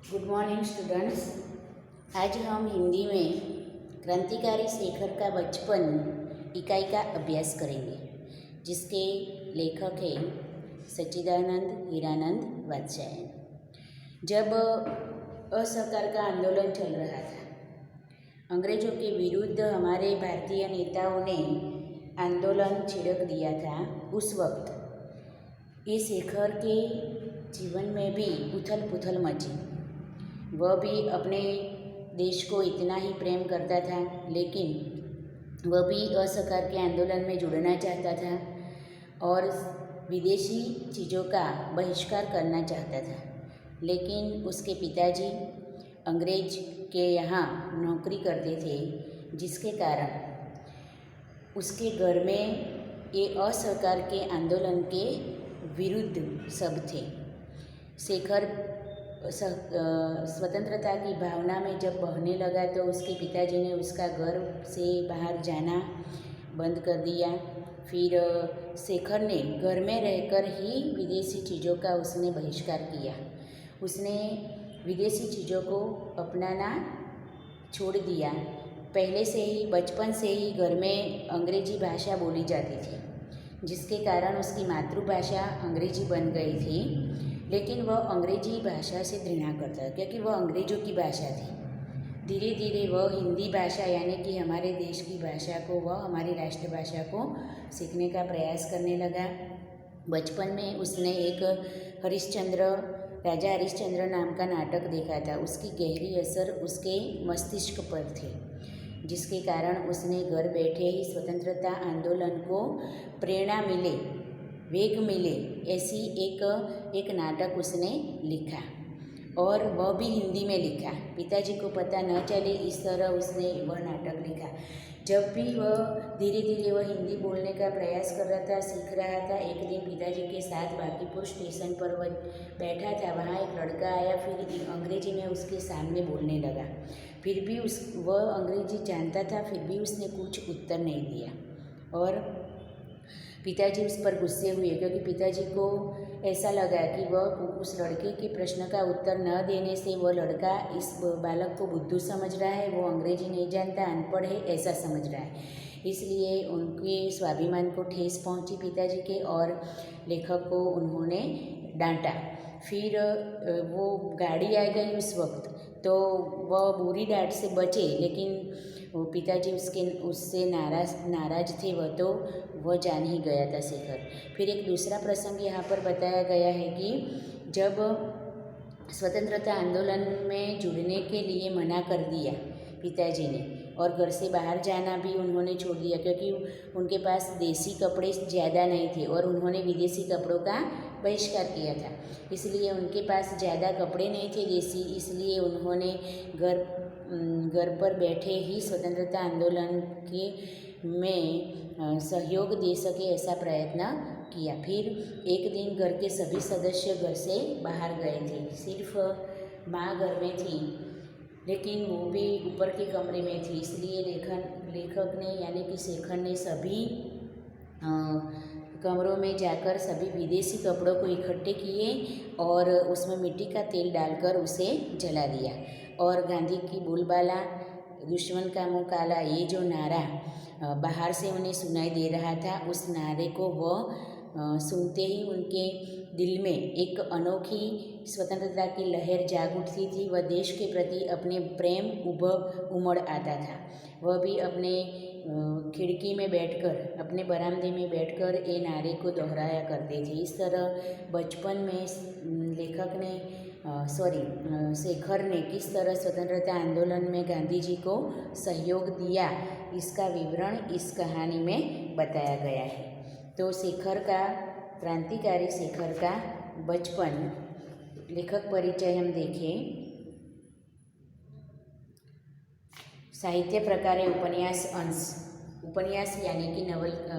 Good morning students. आज हम हिंदी में क्रांतिकारी शेखर का बचपन इकाई का अभ्यास करेंगे, जिसके लेखक हैं सच्चिदानंद हीरानंद वात्स्यायन। जब असहकार का आंदोलन चल रहा था, अंग्रेज़ों के विरुद्ध हमारे भारतीय नेताओं ने आंदोलन छिड़क दिया था। उस वक्त ये शेखर के जीवन में भी उथल पुथल मची। वह भी अपने देश को इतना ही प्रेम करता था, लेकिन वह भी असहकार के आंदोलन में जुड़ना चाहता था और विदेशी चीज़ों का बहिष्कार करना चाहता था। लेकिन उसके पिताजी अंग्रेज के यहाँ नौकरी करते थे, जिसके कारण उसके घर में ये असहकार के आंदोलन के विरुद्ध सब थे। शेखर स्वतंत्रता की भावना में जब बहने लगा तो उसके पिताजी ने उसका घर से बाहर जाना बंद कर दिया। फिर शेखर ने घर में रहकर ही विदेशी चीज़ों का उसने बहिष्कार किया। उसने विदेशी चीज़ों को अपनाना छोड़ दिया। पहले से ही बचपन से ही घर में अंग्रेजी भाषा बोली जाती थी, जिसके कारण उसकी मातृभाषा अंग्रेजी बन गई थी। लेकिन वह अंग्रेजी भाषा से घृणा करता है, क्योंकि वह अंग्रेज़ों की भाषा थी। धीरे धीरे वह हिंदी भाषा यानी कि हमारे देश की भाषा को, वह हमारी राष्ट्रभाषा को सीखने का प्रयास करने लगा। बचपन में उसने एक राजा हरिश्चंद्र नाम का नाटक देखा था। उसकी गहरी असर उसके मस्तिष्क पर थे, जिसके कारण उसने घर बैठे ही स्वतंत्रता आंदोलन को प्रेरणा मिले, वेग मिले, ऐसी एक नाटक उसने लिखा, और वह भी हिंदी में लिखा। पिताजी को पता न चले इस तरह उसने वह नाटक लिखा। जब भी वह धीरे धीरे वह हिंदी बोलने का प्रयास कर रहा था, सीख रहा था। एक दिन पिताजी के साथ बांकीपुर स्टेशन पर वह बैठा था। वहाँ एक लड़का आया, फिर अंग्रेजी में उसके सामने बोलने लगा। फिर भी वह अंग्रेजी जानता था, फिर भी उसने कुछ उत्तर नहीं दिया। और पिताजी उस पर गुस्से हुए, क्योंकि पिताजी को ऐसा लगा कि वह उस लड़के के प्रश्न का उत्तर न देने से वह लड़का इस बालक को बुद्धू समझ रहा है, वो अंग्रेजी नहीं जानता, अनपढ़ है, ऐसा समझ रहा है। इसलिए उनके स्वाभिमान को ठेस पहुंची पिताजी के, और लेखक को उन्होंने डांटा। फिर वो गाड़ी आ गई उस वक्त, तो वह बुरी डांट से बचे, लेकिन वो पिताजी उससे नाराज थे। वह जान ही गया था शेखर। फिर एक दूसरा प्रसंग यहाँ पर बताया गया है कि जब स्वतंत्रता आंदोलन में जुड़ने के लिए मना कर दिया पिताजी ने, और घर से बाहर जाना भी उन्होंने छोड़ दिया, क्योंकि उनके पास देसी कपड़े ज़्यादा नहीं थे और उन्होंने विदेशी कपड़ों का बहिष्कार किया था। इसलिए उनके पास ज़्यादा कपड़े नहीं थे देसी, इसलिए उन्होंने घर पर बैठे ही स्वतंत्रता आंदोलन में सहयोग दे सके ऐसा प्रयत्न किया। फिर एक दिन घर के सभी सदस्य घर से बाहर गए थे। सिर्फ माँ घर में थी, लेकिन वो भी ऊपर के कमरे में थी। इसलिए लेखक ने यानी कि शेखर ने सभी कमरों में जाकर सभी विदेशी कपड़ों को इकट्ठे किए और उसमें मिट्टी का तेल डालकर उसे जला दिया। और गांधी की बोलबाला, दुश्मन का मुँह काला, ये जो नारा बाहर से उन्हें सुनाई दे रहा था, उस नारे को वह सुनते ही उनके दिल में एक अनोखी स्वतंत्रता की लहर जाग उठती थी। वह देश के प्रति अपने प्रेम उमड़ आता था। वह भी अपने खिड़की में बैठकर, अपने बरामदे में बैठकर ये नारे को दोहराया करते थे। इस तरह बचपन में शेखर ने किस तरह स्वतंत्रता आंदोलन में गांधी जी को सहयोग दिया, इसका विवरण इस कहानी में बताया गया है। तो क्रांतिकारी शेखर का बचपन, लेखक परिचय हम देखें। साहित्य प्रकारे उपन्यास यानी कि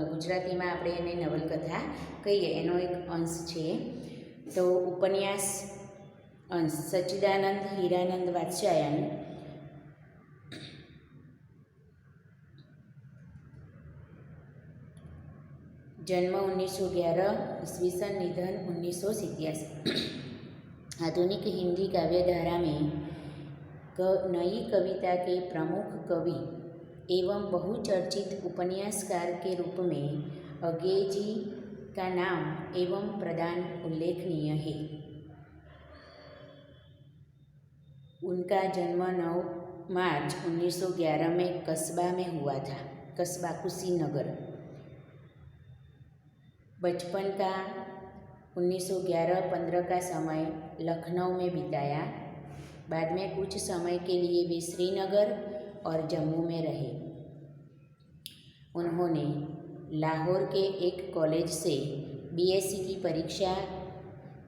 गुजराती में આપણે એને નવલકથા કહીએ, એનો એક અંશ છે। તો ઉપન્યાસ અંશ સચ્ચિદાનંદ હીરાનંદ વાત્સ્યાયન जन्म 1911, ईस्वीसन, निधन 1987। आधुनिक हिंदी काव्यधारा में नई कविता के प्रमुख कवि एवं बहुचर्चित उपन्यासकार के रूप में अज्ञे जी का नाम एवं प्रदान उल्लेखनीय है। उनका जन्म 9 मार्च 1911 में कस्बा में हुआ था, कस्बा कुशीनगर। बचपन का 1911-15 का समय लखनऊ में बिताया। बाद में कुछ समय के लिए वे श्रीनगर और जम्मू में रहे। उन्होंने लाहौर के एक कॉलेज से बीएससी की परीक्षा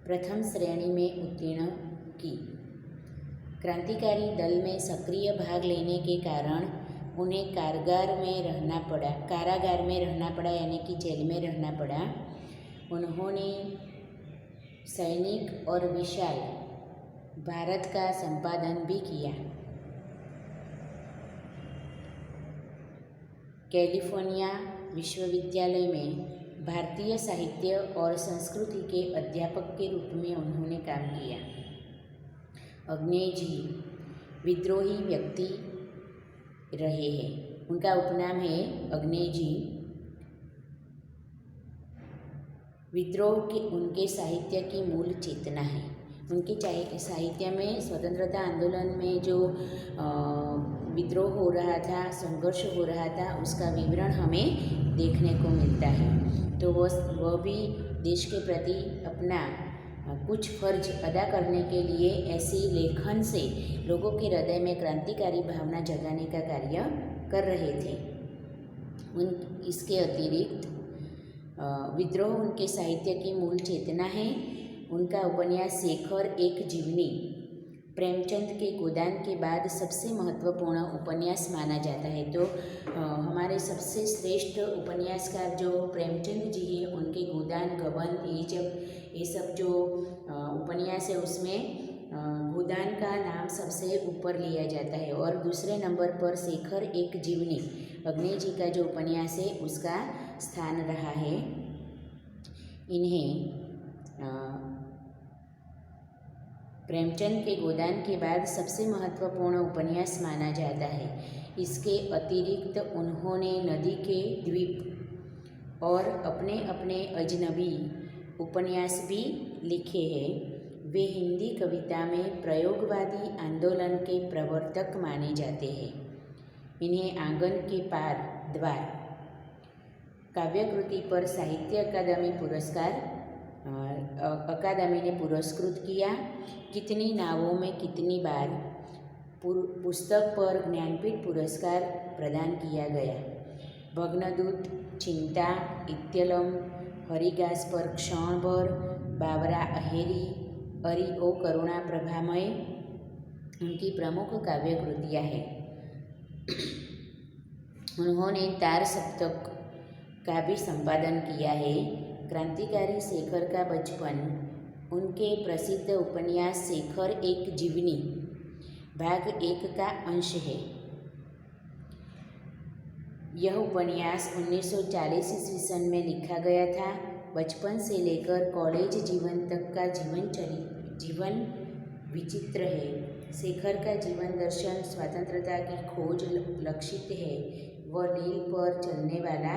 प्रथम श्रेणी में उत्तीर्ण की। क्रांतिकारी दल में सक्रिय भाग लेने के कारण उन्हें कारागार में रहना पड़ा यानी कि जेल में रहना पड़ा। उन्होंने सैनिक और विशाल भारत का संपादन भी किया। कैलिफोर्निया विश्वविद्यालय में भारतीय साहित्य और संस्कृति के अध्यापक के रूप में उन्होंने काम किया। अज्ञे जी विद्रोही व्यक्ति रहे हैं। उनका उपनाम है अज्ञे जी। विद्रोह के उनके साहित्य की मूल चेतना है। उनके साहित्य में स्वतंत्रता आंदोलन में जो विद्रोह हो रहा था, संघर्ष हो रहा था, उसका विवरण हमें देखने को मिलता है। तो वह भी देश के प्रति अपना कुछ फर्ज अदा करने के लिए ऐसे लेखन से लोगों के हृदय में क्रांतिकारी भावना जगाने का कार्य कर रहे थे। इसके अतिरिक्त विद्रोह उनके साहित्य की मूल चेतना है। उनका उपन्यास शेखर एक जीवनी प्रेमचंद के गोदान के बाद सबसे महत्वपूर्ण उपन्यास माना जाता है। तो हमारे सबसे श्रेष्ठ उपन्यासकार जो प्रेमचंद जी हैं, उनके गोदान, गबन, ये सब जो उपन्यास है उसमें गोदान का नाम सबसे ऊपर लिया जाता है और दूसरे नंबर पर शेखर एक जीवनी अज्ञे जी का जो उपन्यास है उसका स्थान रहा है। इन्हें प्रेमचंद के गोदान के बाद सबसे महत्वपूर्ण उपन्यास माना जाता है। इसके अतिरिक्त उन्होंने नदी के द्वीप और अपने अपने अजनबी उपन्यास भी लिखे हैं। वे हिंदी कविता में प्रयोगवादी आंदोलन के प्रवर्तक माने जाते हैं। इन्हें आंगन के पार द्वार काव्यकृति पर साहित्य अकादमी ने पुरस्कृत किया। कितनी नावों में कितनी बार पुस्तक पर ज्ञानपीठ पुरस्कार प्रदान किया गया। भग्नदूत, चिंता, इत्यलम, हरिघास पर क्षणभर, बावरा अहेरी, अरि ओ करुणा प्रभामय उनकी प्रमुख काव्य कृतियाँ हैं। उन्होंने तार सप्तक का भी संपादन किया है। क्रांतिकारी शेखर का बचपन उनके प्रसिद्ध उपन्यास शेखर एक जीवनी भाग 1 का अंश है। यह उपन्यास 1940 ईस्वी सन में लिखा गया था। बचपन से लेकर कॉलेज जीवन तक का जीवन विचित्र है। शेखर का जीवन दर्शन स्वतंत्रता की खोज लक्षित है, वह नील पर चलने वाला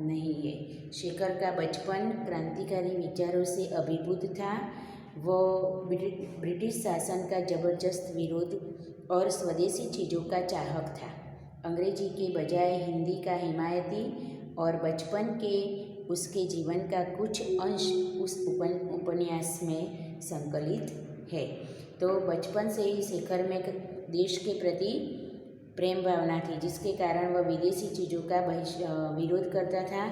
नहीं है। शेखर का बचपन क्रांतिकारी विचारों से अभिभूत था। वह ब्रिटिश शासन का जबरदस्त विरोध और स्वदेशी चीज़ों का चाहक था। अंग्रेजी के बजाय हिंदी का हिमायती और बचपन के उसके जीवन का कुछ अंश उस उपन्यास में संकलित है। तो बचपन से ही शेखर में देश के प्रति प्रेम भावना थी, जिसके कारण वह विदेशी चीज़ों का विरोध करता था।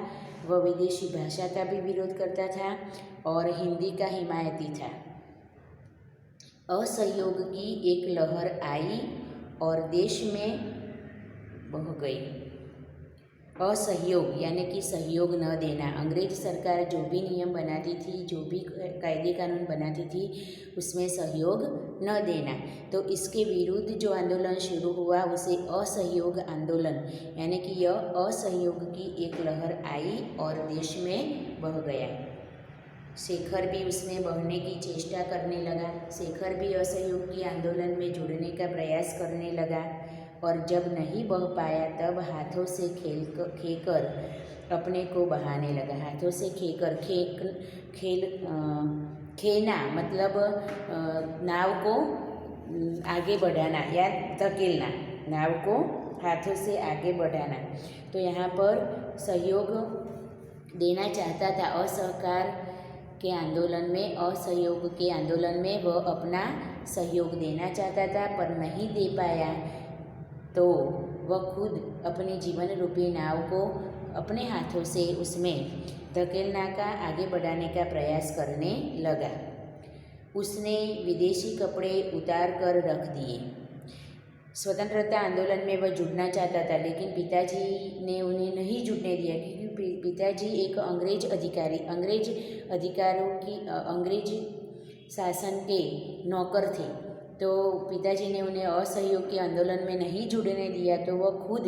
वह विदेशी भाषा का भी विरोध करता था और हिंदी का हिमायती था। असहयोग की एक लहर आई और देश में बह गई। असहयोग यानी कि सहयोग न देना। अंग्रेज सरकार जो भी नियम बनाती थी, जो भी कायदे कानून बनाती थी, उसमें सहयोग न देना। तो इसके विरुद्ध जो आंदोलन शुरू हुआ उसे असहयोग आंदोलन यानी कि यह असहयोग की एक लहर आई और देश में बह गया। शेखर भी उसमें बहने की चेष्टा करने लगा। शेखर भी असहयोगी आंदोलन में जुड़ने का प्रयास करने लगा और जब नहीं बह पाया तब हाथों से खेकर अपने को बहाने लगा। हाथों से खेना मतलब नाव को आगे बढ़ाना या धकेलना, नाव को हाथों से आगे बढ़ाना। तो यहाँ पर सहयोग देना चाहता था। असहकार के आंदोलन में, असहयोग के आंदोलन में वह अपना सहयोग देना चाहता था पर नहीं दे पाया, तो वह खुद अपने जीवन रूपी नाव को अपने हाथों से उसमें धकेलना का, आगे बढ़ाने का प्रयास करने लगा। उसने विदेशी कपड़े उतार कर रख दिए। स्वतंत्रता आंदोलन में वह जुड़ना चाहता था लेकिन पिताजी ने उन्हें नहीं जुड़ने दिया क्योंकि पिताजी एक अंग्रेज शासन के नौकर थे। तो पिताजी ने उन्हें असहयोग के आंदोलन में नहीं जुड़ने दिया, तो वह खुद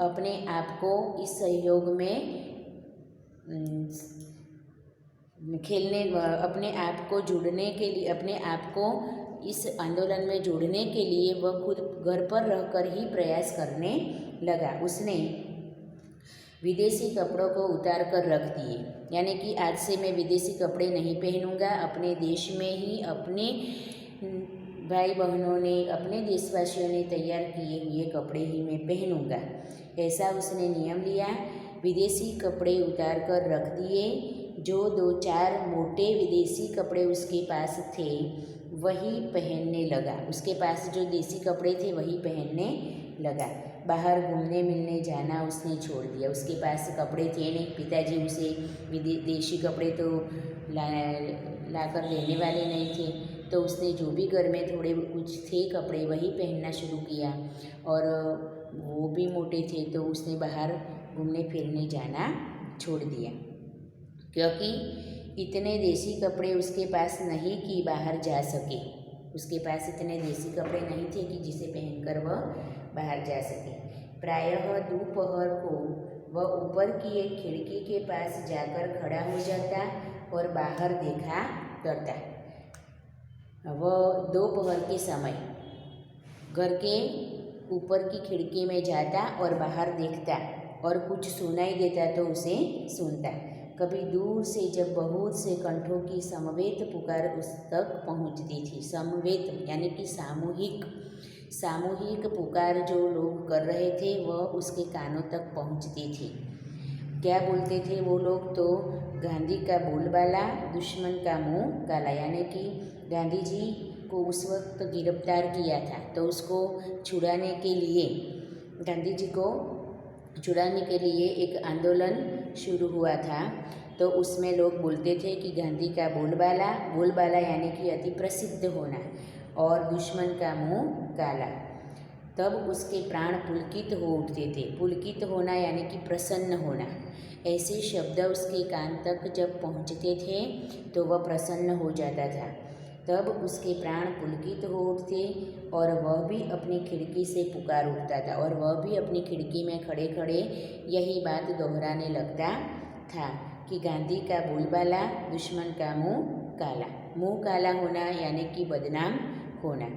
अपने आप को इस सहयोग में अपने आप को जुड़ने के लिए, अपने आप को इस आंदोलन में जोड़ने के लिए वह खुद घर पर रहकर ही प्रयास करने लगा। उसने विदेशी कपड़ों को उतार कर रख दिए, यानी कि आज से मैं विदेशी कपड़े नहीं पहनूंगा, अपने देश में ही अपने भाई बहनों ने, अपने देशवासियों ने तैयार किए हुए कपड़े ही मैं पहनूंगा, ऐसा उसने नियम लिया। विदेशी कपड़े उतार कर रख दिए। जो 2-4 मोटे विदेशी कपड़े उसके पास थे वही पहनने लगा। उसके पास जो देसी कपड़े थे वही पहनने लगा। बाहर घूमने मिलने जाना उसने छोड़ दिया। उसके पास कपड़े थे नहीं, पिताजी उसे देशी कपड़े तो ला कर देने वाले नहीं थे, तो उसने जो भी घर में थोड़े कुछ थे कपड़े वही पहनना शुरू किया और वो भी मोटे थे, तो उसने बाहर घूमने फिरने जाना छोड़ दिया क्योंकि इतने देसी कपड़े उसके पास नहीं कि बाहर जा सके। उसके पास इतने देसी कपड़े नहीं थे कि जिसे पहनकर वह बाहर जा सके। प्रायः दोपहर को वह ऊपर की एक खिड़की के पास जाकर खड़ा हो जाता और बाहर देखा करता। वह दोपहर के समय घर के ऊपर की खिड़की में जाता और बाहर देखता और कुछ सुनाई देता तो उसे सुनता। कभी दूर से जब बहुत से कंठों की समवेत पुकार उस तक पहुंचती थी। समवेत यानी कि सामूहिक पुकार जो लोग कर रहे थे वह उसके कानों तक पहुंचती थी। क्या बोलते थे वो लोग? तो गांधी का बोलबाला, दुश्मन का मुंह काला, यानी कि गांधी जी को उस वक्त गिरफ्तार किया था, तो उसको छुड़ाने के लिए, गांधी जी को छुड़ाने के लिए एक आंदोलन शुरू हुआ था। तो उसमें लोग बोलते थे कि गांधी का बोलबाला यानी कि अति प्रसिद्ध होना और दुश्मन का मुंह काला। तब उसके प्राण पुलकित हो उठते थे। पुलकित होना यानी कि प्रसन्न होना। ऐसे शब्द उसके कान तक जब पहुँचते थे तो वह प्रसन्न हो जाता था। तब उसके प्राण पुलकित हो उठते और वह भी अपनी खिड़की से पुकार उठता था और वह भी अपनी खिड़की में खड़े खड़े यही बात दोहराने लगता था कि गांधी का बोलबाला, दुश्मन का मुंह काला। मुंह काला होना यानी कि बदनाम होना।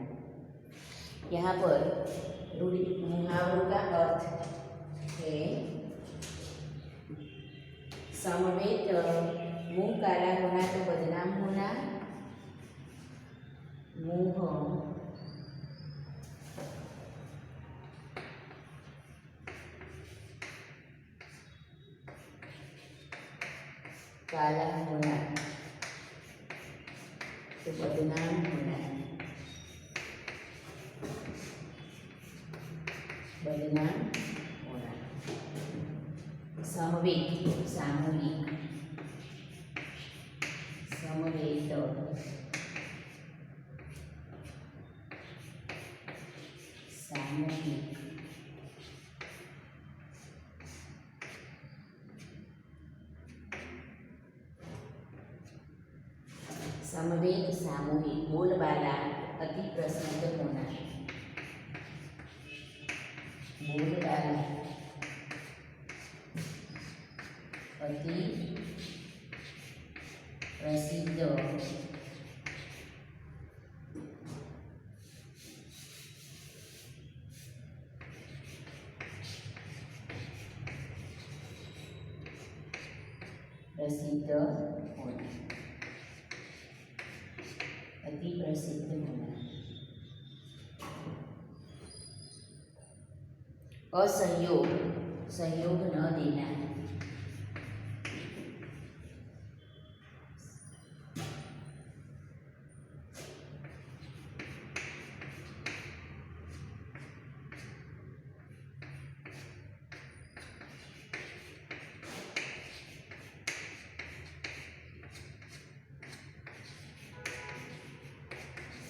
यहाँ पर मुहावरों का अर्थ है समवेत। मुंह काला होना तो बदनाम होना, मुंह काला होना तो बदनाम होना, बदनाम होना। समवेत सामूहिक, समवेत सामूहिक, समवेत सामूहिक, बोलबाला अति प्रसिद्ध होना, बोलबाला अति प्रसिद्ध प्रसिद्ध होना, अति प्रसिद्ध होना। असहयोग, सहयोग न देना।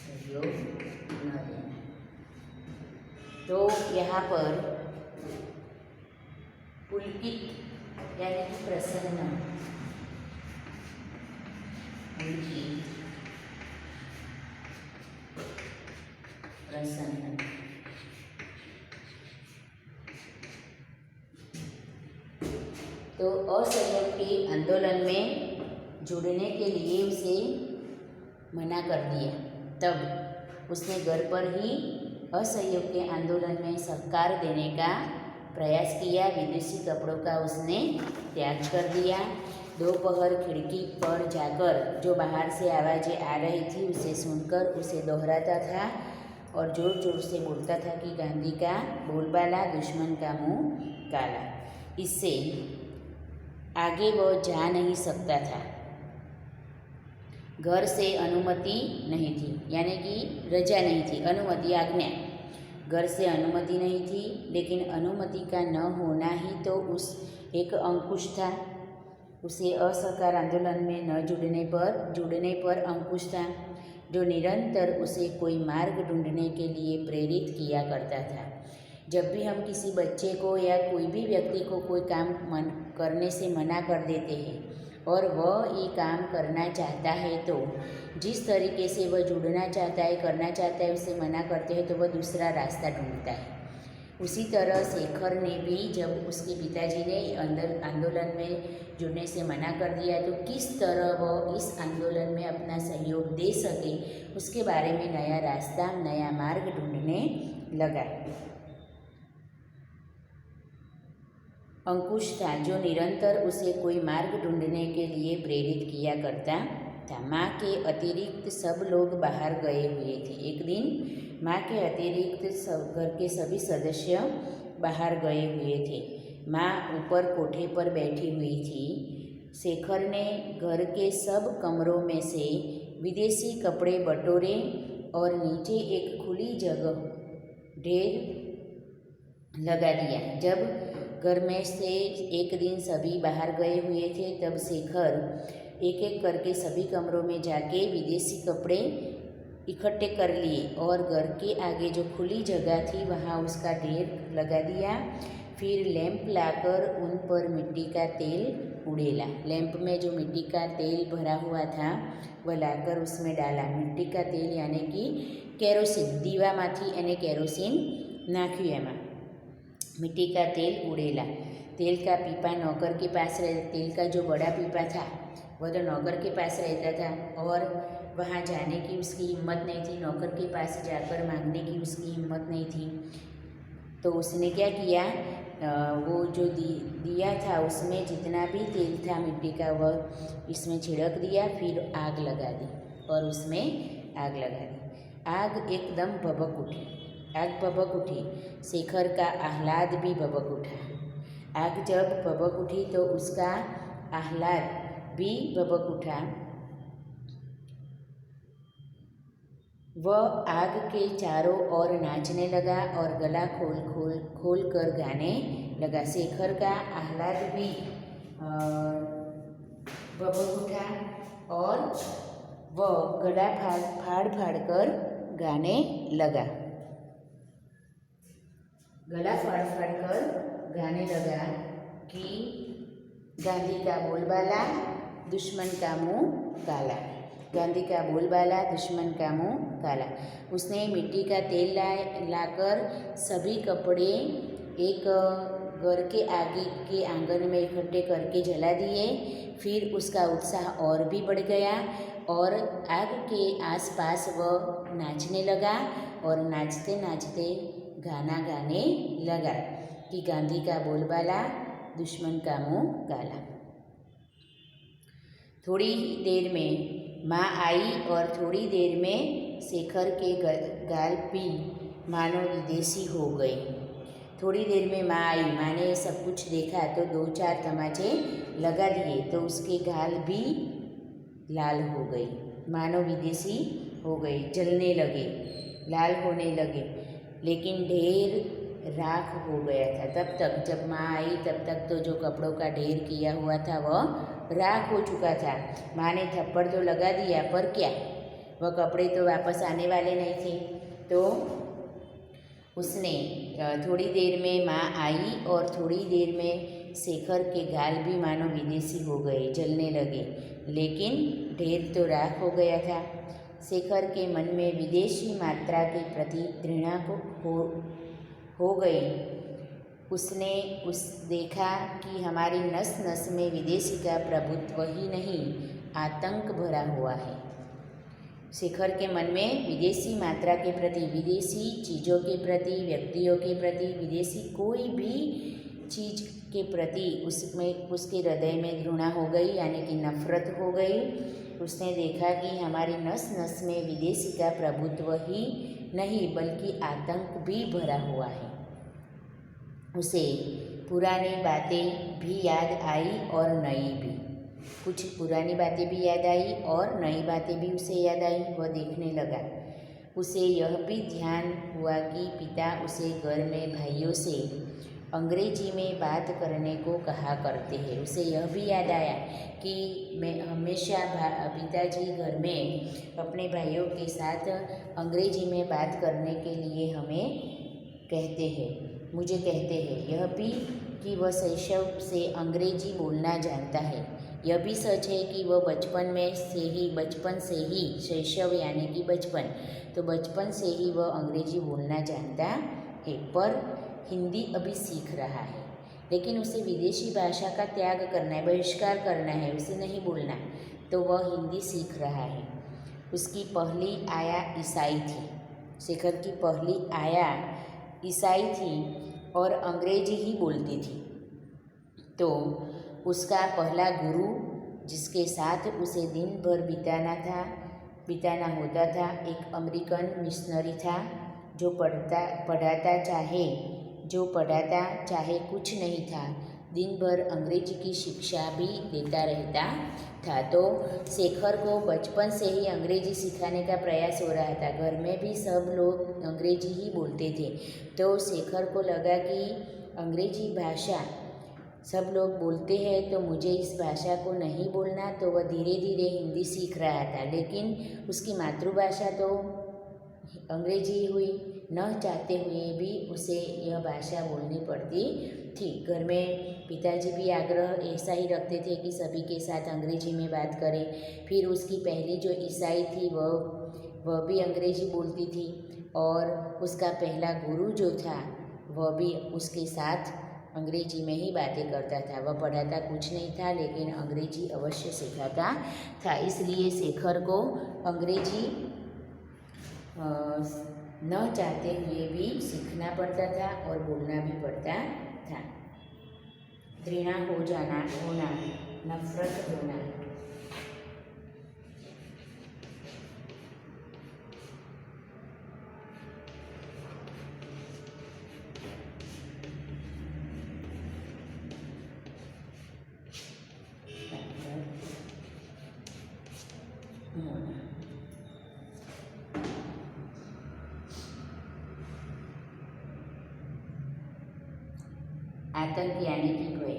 सहयोग न देना। तो यहाँ पर पुलकित यानी कि प्रसन्न, पुलकित प्रसन्न। तो असहयोग के आंदोलन में जुड़ने के लिए उसे मना कर दिया। तब उसने घर पर ही असहयोग के आंदोलन में सहकार देने का प्रयास किया। विदेशी कपड़ों का उसने त्याग कर दिया। दोपहर खिड़की पर जाकर जो बाहर से आवाज़ें आ रही थी उसे सुनकर उसे दोहराता था और ज़ोर ज़ोर से बोलता था कि गांधी का बोलबाला दुश्मन का मुंह काला। इससे आगे वह जा नहीं सकता था। घर से अनुमति नहीं थी, यानी कि रजा नहीं थी, अनुमति आज्ञा। घर से अनुमति नहीं थी, लेकिन अनुमति का न होना ही तो उस एक अंकुश था। उसे असहकार आंदोलन में न जुड़ने पर अंकुश था, जो निरंतर उसे कोई मार्ग ढूंढने के लिए प्रेरित किया करता था। जब भी हम किसी बच्चे को या कोई भी व्यक्ति को कोई काम करने से मना कर देते हैं और वह ये काम करना चाहता है, तो जिस तरीके से वह जुड़ना चाहता है, करना चाहता है, उसे मना करते हैं तो वह दूसरा रास्ता ढूंढता है। उसी तरह शेखर ने भी जब उसके पिताजी ने आंदोलन में जुड़ने से मना कर दिया तो किस तरह वह इस आंदोलन में अपना सहयोग दे सके, उसके बारे में नया रास्ता, नया मार्ग ढूंढने लगा। अंकुश था जो निरंतर उसे कोई मार्ग ढूंढने के लिए प्रेरित किया करता था। माँ के अतिरिक्त सब लोग बाहर गए हुए थे। एक दिन माँ के अतिरिक्त घर के सभी सदस्य बाहर गए हुए थे। माँ ऊपर कोठे पर बैठी हुई थी। शेखर ने घर के सब कमरों में से विदेशी कपड़े बटोरे और नीचे एक खुली जगह ढेर लगा दिया। जब घर में से एक दिन सभी बाहर गए हुए थे, तब शेखर एक एक करके सभी कमरों में जाके विदेशी कपड़े इकट्ठे कर लिए और घर के आगे जो खुली जगह थी वहाँ उसका ढेर लगा दिया। फिर लैंप लाकर उन पर मिट्टी का तेल उड़ेला। लैंप में जो मिट्टी का तेल भरा हुआ था वह लाकर उसमें डाला। मिट्टी का तेल यानी कि केरोसिन, दीवामांथी एने केरोसिन नाख्યું एमां। मिट्टी का तेल उड़ेला। तेल का पीपा नौकर के पास तेल का जो बड़ा पीपा था वह तो नौकर के पास रहता था और वहाँ जाने की उसकी हिम्मत नहीं थी, नौकर के पास जाकर मांगने की उसकी हिम्मत नहीं थी। तो उसने क्या किया, वो जो दिया था उसमें जितना भी तेल था मिट्टी का वह इसमें छिड़क दिया। फिर आग लगा दी और उसमें आग लगा दी। आग एकदम भभक उठी। आग भभक उठी, शेखर का आह्लाद भी भभक उठा। आग जब भभक उठी तो उसका आह्लाद भी भभक उठा। वह आग के चारों ओर नाचने लगा और गला खोल कर गाने लगा। शेखर का आह्लाद भी भभक उठा और वह गला फाड़ कर गाने लगा। गला फाड़ कर गाने लगा कि गांधी का बोलबाला दुश्मन का मुंह काला। गांधी का बोलबाला दुश्मन का मुंह काला। उसने मिट्टी का तेल लाकर सभी कपड़े एक घर के आगे के आंगन में इकट्ठे करके जला दिए। फिर उसका उत्साह और भी बढ़ गया और आग के आसपास वह नाचने लगा और नाचते नाचते गाना गाने लगा कि गांधी का बोलबाला दुश्मन का मुंह काला। थोड़ी ही देर में माँ आई और थोड़ी देर में शेखर के गाल पी मानो विदेशी हो गए। थोड़ी देर में माँ आई, माँ ने सब कुछ देखा तो 2-4 तमाचे लगा दिए तो उसके गाल भी लाल हो गई, मानो विदेशी हो गई, जलने लगे, लाल होने लगे, लेकिन ढेर राख हो गया था। तब तक जब माँ आई तब तक तो जो कपड़ों का ढेर किया हुआ था वह राख हो चुका था। माँ ने थप्पड़ तो लगा दिया पर क्या, वह कपड़े तो वापस आने वाले नहीं थे। तो उसने थोड़ी देर में माँ आई और थोड़ी देर में शेखर के गाल भी मानो विदेशी हो गए, जलने लगे, लेकिन ढेर तो राख हो गया था। शेखर के मन में विदेशी मात्रा के प्रति घृणा हो गई। उसने देखा कि हमारी नस नस में विदेशी का प्रभुत्व ही नहीं, आतंक भरा हुआ है। शेखर के मन में विदेशी मात्रा के प्रति, विदेशी चीज़ों के प्रति, व्यक्तियों के प्रति, विदेशी कोई भी चीज़ के प्रति उसमें उसके हृदय में घृणा हो गई, यानी कि नफरत हो गई। उसने देखा कि हमारी नस नस में विदेशी का प्रभुत्व ही नहीं बल्कि आतंक भी भरा हुआ है। उसे पुरानी बातें भी याद आई और नई भी। कुछ पुरानी बातें भी याद आई और नई बातें भी उसे याद आई। वह देखने लगा। उसे यह भी ध्यान हुआ कि पिता उसे घर में भाइयों से अंग्रेजी में बात करने को कहा करते हैं। उसे यह भी याद आया कि मैं हमेशा पिताजी घर में अपने भाइयों के साथ अंग्रेजी में बात करने के लिए हमें कहते हैं, मुझे कहते हैं। यह भी कि वह शैशव से अंग्रेजी बोलना जानता है। यह भी सच है कि वह बचपन से ही शैशव यानी कि बचपन, तो बचपन से ही वह अंग्रेजी बोलना जानता है, पर हिंदी अभी सीख रहा है। लेकिन उसे विदेशी भाषा का त्याग करना है, बहिष्कार करना है, उसे नहीं बोलना, तो वह हिंदी सीख रहा है। उसकी पहली आया ईसाई थी। शेखर की पहली आया ईसाई थी और अंग्रेजी ही बोलती थी। तो उसका पहला गुरु जिसके साथ उसे दिन भर बिताना होता था, एक अमेरिकन मिशनरी था जो पढ़ाता चाहे कुछ नहीं था, दिन भर अंग्रेजी की शिक्षा भी देता रहता था। तो शेखर को बचपन से ही अंग्रेजी सिखाने का प्रयास हो रहा था। घर में भी सब लोग अंग्रेजी ही बोलते थे, तो शेखर को लगा कि अंग्रेजी भाषा सब लोग बोलते हैं तो मुझे इस भाषा को नहीं बोलना, तो वह धीरे धीरे हिंदी सीख रहा था। लेकिन उसकी मातृभाषा तो अंग्रेजी हुई, न चाहते हुए भी उसे यह भाषा बोलनी पड़ती थी। घर में पिताजी भी आग्रह ऐसा ही रखते थे कि सभी के साथ अंग्रेजी में बात करें। फिर उसकी पहली जो ईसाई थी वह भी अंग्रेजी बोलती थी, और उसका पहला गुरु जो था वह भी उसके साथ अंग्रेजी में ही बातें करता था। वह पढ़ाता कुछ नहीं था, लेकिन अंग्रेजी अवश्य सिखाता था। इसलिए शेखर को अंग्रेजी न चाहते हुए भी सीखना पड़ता था और बोलना भी पड़ता था। घृणा होना, नफरत होना। आतंक यानी कि भय।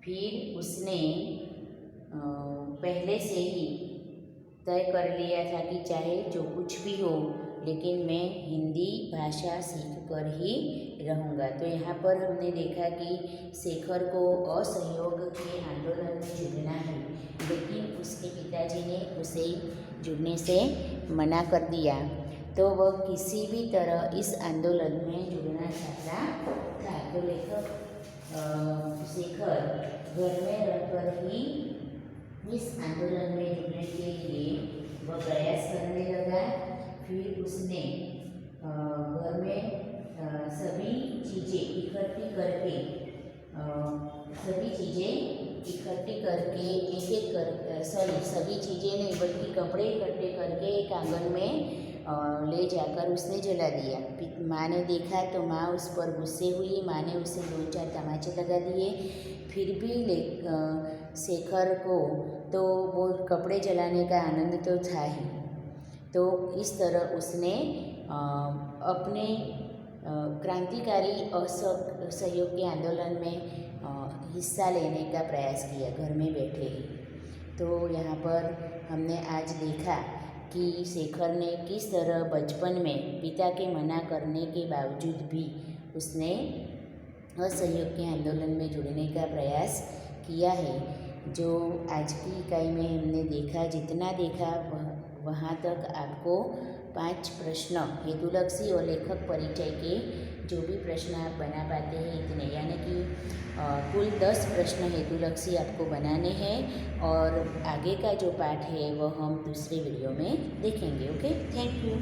फिर उसने पहले से ही तय कर लिया था कि चाहे जो कुछ भी हो, लेकिन मैं हिंदी भाषा सीख कर ही रहूँगा। तो यहाँ पर हमने देखा कि शेखर को असहयोग के आंदोलन में जुड़ना है, लेकिन उसके पिताजी ने उसे जुड़ने से मना कर दिया। तो वह किसी भी तरह इस आंदोलन में जुड़ना चाहता था। तो शेखर घर में रहकर ही इस आंदोलन में जुड़ने के लिए वह प्रयास करने लगा। फिर उसने घर में सभी चीज़ें इकट्ठी करके सभी चीज़ें नहीं बल्कि कपड़े इकट्ठे करके एक आंगन में ले जाकर उसने जला दिया। माँ ने देखा तो माँ उस पर गुस्से हुई। माँ ने उसे 2-4 तमाचे लगा दिए। फिर भी शेखर को तो वो कपड़े जलाने का आनंद तो था ही। तो इस तरह उसने अपने क्रांतिकारी असहयोग के आंदोलन में हिस्सा लेने का प्रयास किया घर में बैठे ही। तो यहाँ पर हमने आज देखा कि शेखर ने किस तरह बचपन में पिता के मना करने के बावजूद भी उसने असहयोग के आंदोलन में जुड़ने का प्रयास किया है। जो आज की इकाई में हमने देखा, जितना देखा वहाँ तक आपको 5 प्रश्न हेतुलक्षी और लेखक परिचय के जो भी प्रश्न आप बना पाते हैं इतने, यानी कि कुल 10 प्रश्न हेतुलक्षी आपको बनाने हैं और आगे का जो पाठ है वह हम दूसरे वीडियो में देखेंगे। Okay, thank you.